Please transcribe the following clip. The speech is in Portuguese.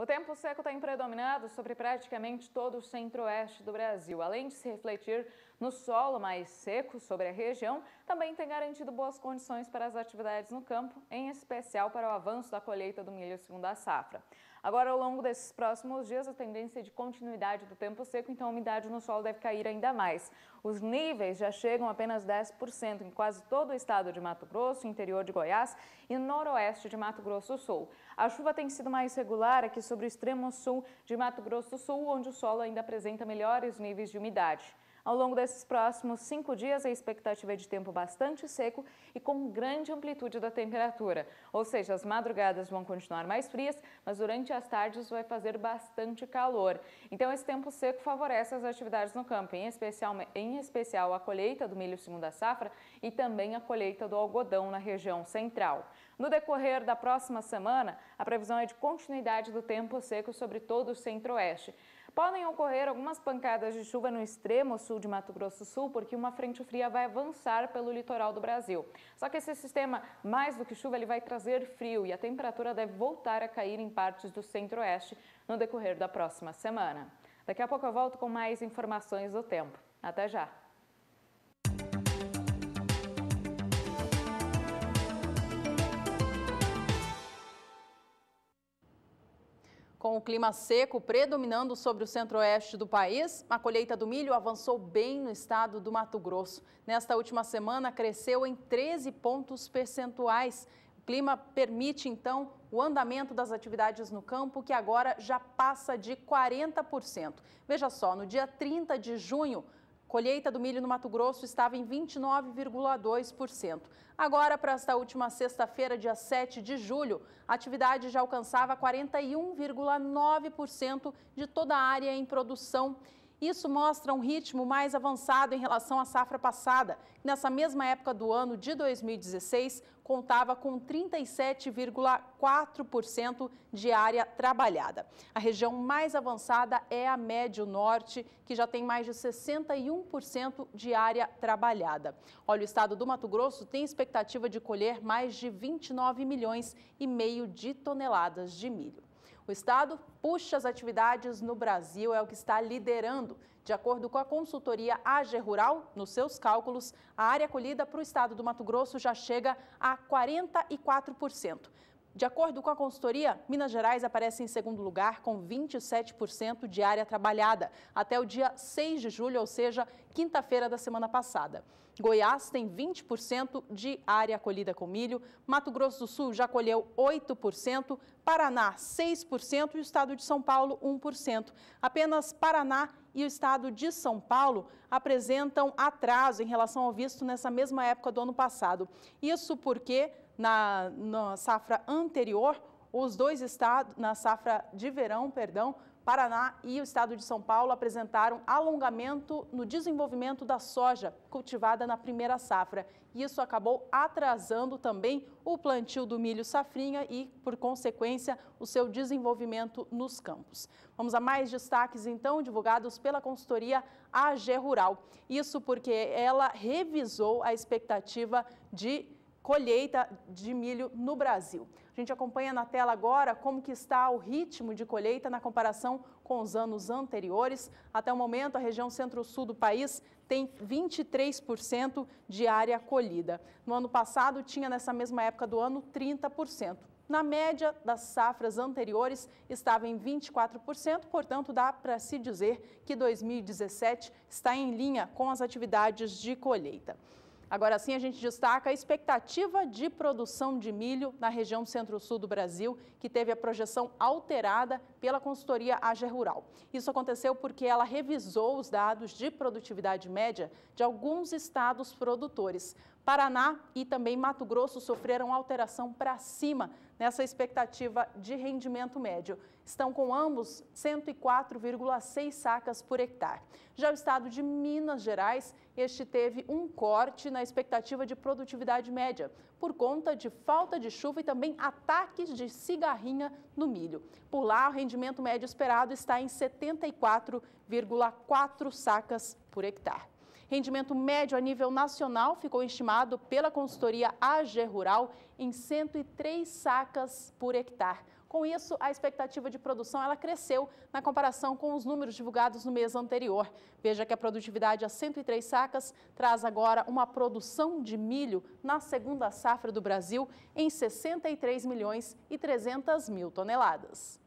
O tempo seco tem predominado sobre praticamente todo o centro-oeste do Brasil. Além de se refletir no solo mais seco sobre a região, também tem garantido boas condições para as atividades no campo, em especial para o avanço da colheita do milho segunda safra. Agora, ao longo desses próximos dias, a tendência é de continuidade do tempo seco, então a umidade no solo deve cair ainda mais. Os níveis já chegam a apenas 10% em quase todo o estado de Mato Grosso, interior de Goiás e noroeste de Mato Grosso do Sul. A chuva tem sido mais regular aqui sobre o extremo sul de Mato Grosso do Sul, onde o solo ainda apresenta melhores níveis de umidade. Ao longo desses próximos 5 dias, a expectativa é de tempo bastante seco e com grande amplitude da temperatura. Ou seja, as madrugadas vão continuar mais frias, mas durante as tardes vai fazer bastante calor. Então, esse tempo seco favorece as atividades no campo, em especial a colheita do milho segunda safra e também a colheita do algodão na região central. No decorrer da próxima semana, a previsão é de continuidade do tempo seco sobre todo o centro-oeste. Podem ocorrer algumas pancadas de chuva no extremo sul de Mato Grosso do Sul, porque uma frente fria vai avançar pelo litoral do Brasil. Só que esse sistema, mais do que chuva, ele vai trazer frio e a temperatura deve voltar a cair em partes do centro-oeste no decorrer da próxima semana. Daqui a pouco eu volto com mais informações do tempo. Até já! Com o clima seco predominando sobre o centro-oeste do país, a colheita do milho avançou bem no estado do Mato Grosso. Nesta última semana, cresceu em 13 pontos percentuais. O clima permite, então, o andamento das atividades no campo, que agora já passa de 40%. Veja só, no dia 30 de junho, colheita do milho no Mato Grosso estava em 29,2%. Agora, para esta última sexta-feira, dia 7 de julho, a atividade já alcançava 41,9% de toda a área em produção. Isso mostra um ritmo mais avançado em relação à safra passada, que nessa mesma época do ano de 2016 contava com 37,4% de área trabalhada. A região mais avançada é a Médio Norte, que já tem mais de 61% de área trabalhada. Olha, o estado do Mato Grosso tem expectativa de colher mais de 29 milhões e meio de toneladas de milho. O estado puxa as atividades no Brasil, é o que está liderando. De acordo com a consultoria AG Rural, nos seus cálculos, a área colhida para o estado do Mato Grosso já chega a 44%. De acordo com a consultoria, Minas Gerais aparece em segundo lugar com 27% de área trabalhada, até o dia 6 de julho, ou seja, quinta-feira da semana passada. Goiás tem 20% de área colhida com milho, Mato Grosso do Sul já colheu 8%, Paraná 6% e o estado de São Paulo 1%. Apenas Paraná e o estado de São Paulo apresentam atraso em relação ao visto nessa mesma época do ano passado. Isso porque na safra anterior, os dois estados, na safra de verão, Paraná e o estado de São Paulo apresentaram alongamento no desenvolvimento da soja cultivada na primeira safra. Isso acabou atrasando também o plantio do milho safrinha e, por consequência, o seu desenvolvimento nos campos. Vamos a mais destaques, então, divulgados pela consultoria AG Rural. Isso porque ela revisou a expectativa de colheita de milho no Brasil. A gente acompanha na tela agora como que está o ritmo de colheita na comparação com os anos anteriores. Até o momento, a região centro-sul do país tem 23% de área colhida. No ano passado, tinha nessa mesma época do ano 30%. Na média das safras anteriores, estava em 24%, portanto, dá para se dizer que 2017 está em linha com as atividades de colheita. Agora sim, a gente destaca a expectativa de produção de milho na região centro-sul do Brasil, que teve a projeção alterada pela consultoria AG Rural. Isso aconteceu porque ela revisou os dados de produtividade média de alguns estados produtores. Paraná e também Mato Grosso sofreram alteração para cima nessa expectativa de rendimento médio. Estão com ambos 104,6 sacas por hectare. Já o estado de Minas Gerais, este teve um corte na expectativa de produtividade média, por conta de falta de chuva e também ataques de cigarrinha no milho. Por lá, o rendimento médio esperado está em 74,4 sacas por hectare. Rendimento médio a nível nacional ficou estimado pela consultoria AG Rural em 103 sacas por hectare. Com isso, a expectativa de produção ela cresceu na comparação com os números divulgados no mês anterior. Veja que a produtividade a 103 sacas traz agora uma produção de milho na segunda safra do Brasil em 63 milhões e 300 mil toneladas.